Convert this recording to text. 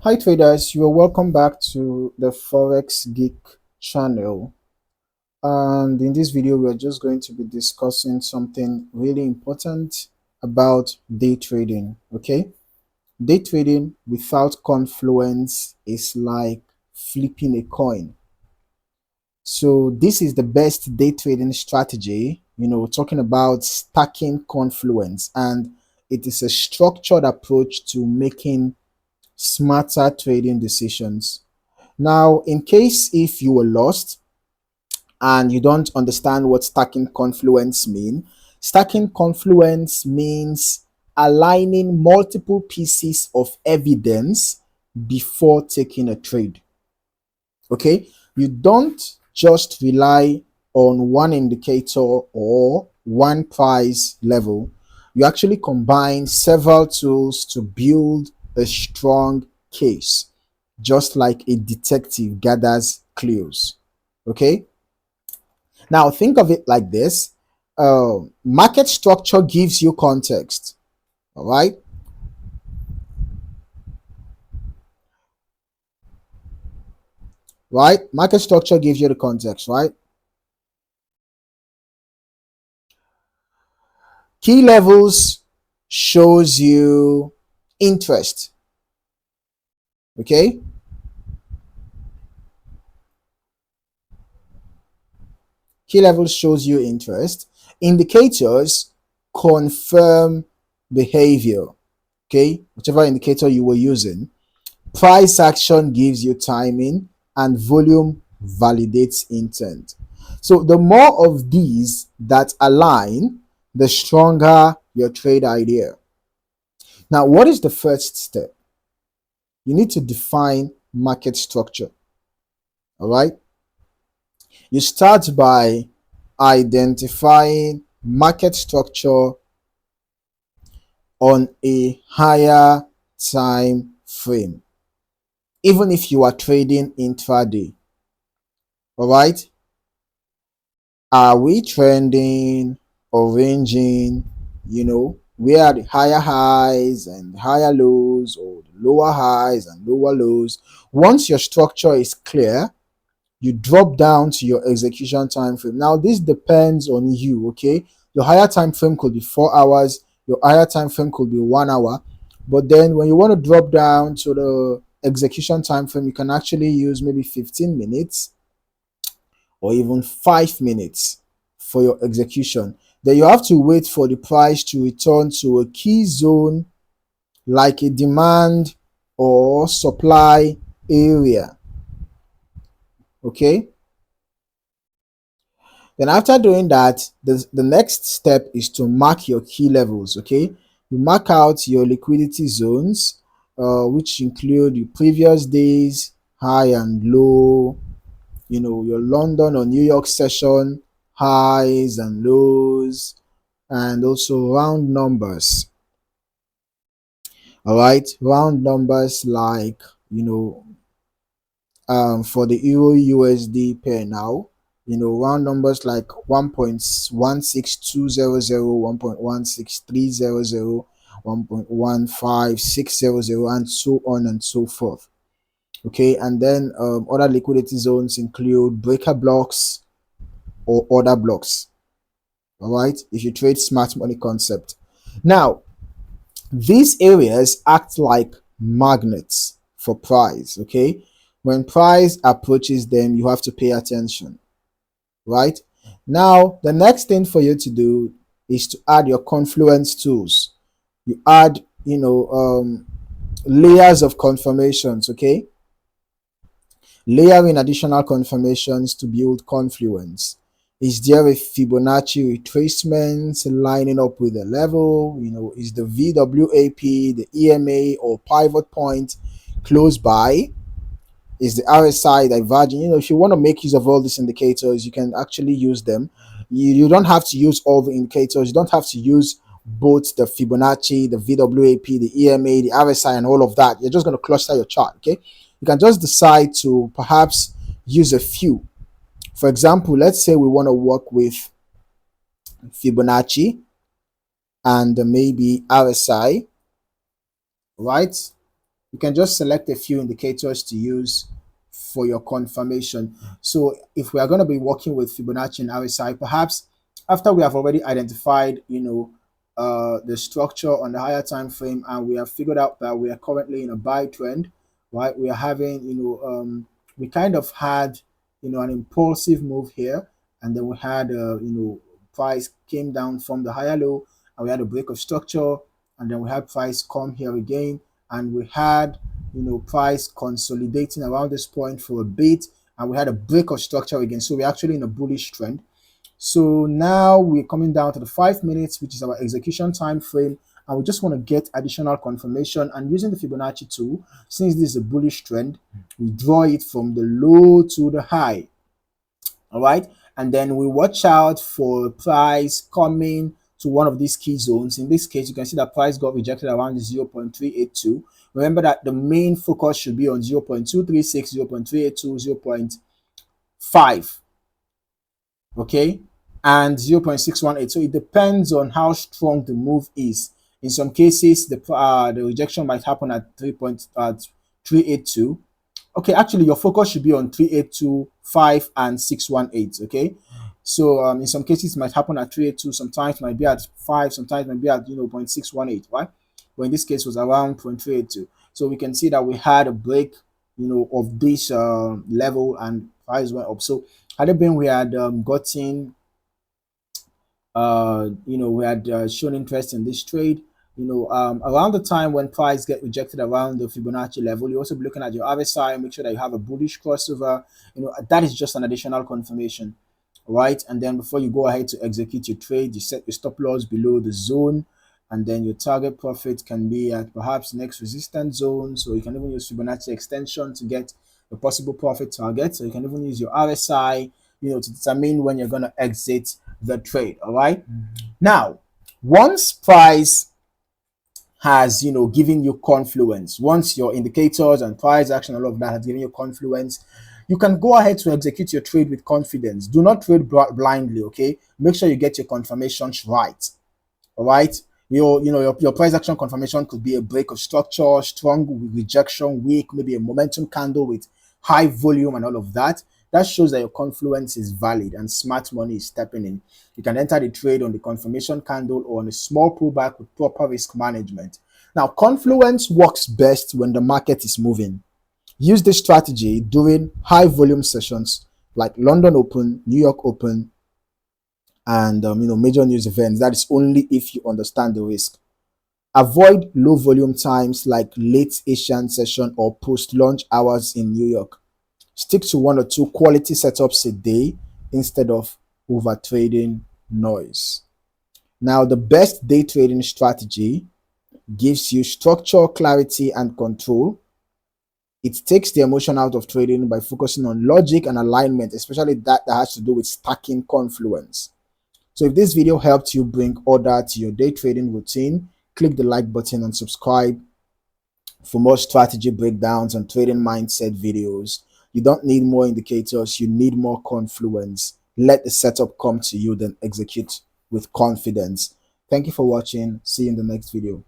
Hi traders, you are welcome back to the Forex Geek channel. And in this video, we're just going to be discussing something really important about day trading. Okay, day trading without Confluence is like flipping a coin. So this is the best day trading strategy. Talking about stacking Confluence, and it is a structured approach to making smarter trading decisions. Now, in case if you were lost and you don't understand what stacking confluence stacking confluence means aligning multiple pieces of evidence before taking a trade. Okay, you don't just rely on one indicator or one price level. You actually combine several tools to build a strong case, just like a detective gathers clues. Okay, now think of it like this. Market structure gives you context. All right, market structure gives you the context, right? Key levels shows you interest. Okay, key levels shows you interest. Indicators confirm behavior. Okay, whichever indicator you were using. Price action gives you timing, and volume validates intent. So the more of these that align, the stronger your trade idea. Now, what is the first step? You need to define market structure. All right. You start by identifying market structure on a higher time frame, even if you are trading intraday. All right. Are we trending or ranging? Where are the higher highs and higher lows, or the lower highs and lower lows? Once your structure is clear, you drop down to your execution time frame. Now, this depends on you. Okay, your higher time frame could be 4 hours, your higher time frame could be 1 hour. But then when you want to drop down to the execution time frame, you can actually use maybe 15 minutes or even 5 minutes for your execution. Then you have to wait for the price to return to a key zone like a demand or supply area. Okay, then after doing that, the next step is to mark your key levels. Okay, you mark out your liquidity zones, which include the previous days high and low, your London or New York session highs and lows, and also round numbers. All right, round numbers like, for the Euro USD pair now, round numbers like 1.16200, 1.16300, 1.15600, and so on and so forth. Okay, and then other liquidity zones include breaker blocks or order blocks. All right, if you trade smart money concept. Now, these areas act like magnets for price. Okay, when price approaches them, you have to pay attention. Right, now the next thing for you to do is to add your Confluence tools. You add, layers of confirmations. Okay, layering additional confirmations to build Confluence. Is there a Fibonacci retracement lining up with the level? Is the VWAP, the EMA, or pivot point close by? Is the RSI diverging? If you want to make use of all these indicators, you can actually use them. You don't have to use all the indicators. You don't have to use both the Fibonacci, the VWAP, the EMA, the RSI, and all of that. You're just going to cluster your chart. Okay, you can just decide to perhaps use a few. For example, let's say we want to work with Fibonacci and maybe RSI, right? You can just select a few indicators to use for your confirmation. So if we are going to be working with Fibonacci and RSI, perhaps after we have already identified, the structure on the higher time frame, and we have figured out that we are currently in a buy trend, right? We are having, we kind of had, an impulsive move here, and then we had, price came down from the higher low, and we had a break of structure, and then we had price come here again, and we had, price consolidating around this point for a bit, and we had a break of structure again. So we're actually in a bullish trend. So now we're coming down to the 5 minutes, which is our execution time frame, and we just want to get additional confirmation. And using the Fibonacci tool, since this is a bullish trend, we draw it from the low to the high. All right, and then we watch out for price coming to one of these key zones. In this case, you can see that price got rejected around 0.382. Remember that the main focus should be on 0.236, 0.382, 0.5, okay, and 0.618. So it depends on how strong the move is. In some cases, the rejection might happen at 3.382. Okay, actually, your focus should be on 382, 5, and 618. Okay, so in some cases, it might happen at 382. Sometimes it might be at 5. Sometimes it might be at 0.618. Right? But in this case, it was around 0.382. So we can see that we had a break, of this level, and price went up. So had it been we had gotten, we had shown interest in this trade, around the time when price get rejected around the Fibonacci level, you also be looking at your RSI, make sure that you have a bullish crossover. That is just an additional confirmation, right? And then before you go ahead to execute your trade, you set your stop loss below the zone, and then your target profit can be at perhaps next resistance zone. So you can even use Fibonacci extension to get the possible profit target. So you can even use your RSI, to determine when you're going to exit the trade. All right. Now, once price has, given you confluence, once your indicators and price action, all of that has given you confluence, you can go ahead to execute your trade with confidence. Do not trade blindly. Okay. Make sure you get your confirmations right. All right. Your price action confirmation could be a break of structure, strong rejection, weak, maybe a momentum candle with high volume and all of that. That shows that your confluence is valid and smart money is stepping in. You can enter the trade on the confirmation candle or on a small pullback with proper risk management. Now, confluence works best when the market is moving. Use this strategy during high volume sessions like London Open, New York Open, and major news events. That is only if you understand the risk. Avoid low volume times like late Asian session or post launch hours in New York. Stick to 1 or 2 quality setups a day instead of over trading noise. Now, the best day trading strategy gives you structure, clarity, and control. It takes the emotion out of trading by focusing on logic and alignment, especially that has to do with stacking confluence. So if this video helped you bring order to your day trading routine, click the like button and subscribe for more strategy breakdowns and trading mindset videos. You don't need more indicators, you need more confluence. Let the setup come to you, then execute with confidence. Thank you for watching. See you in the next video.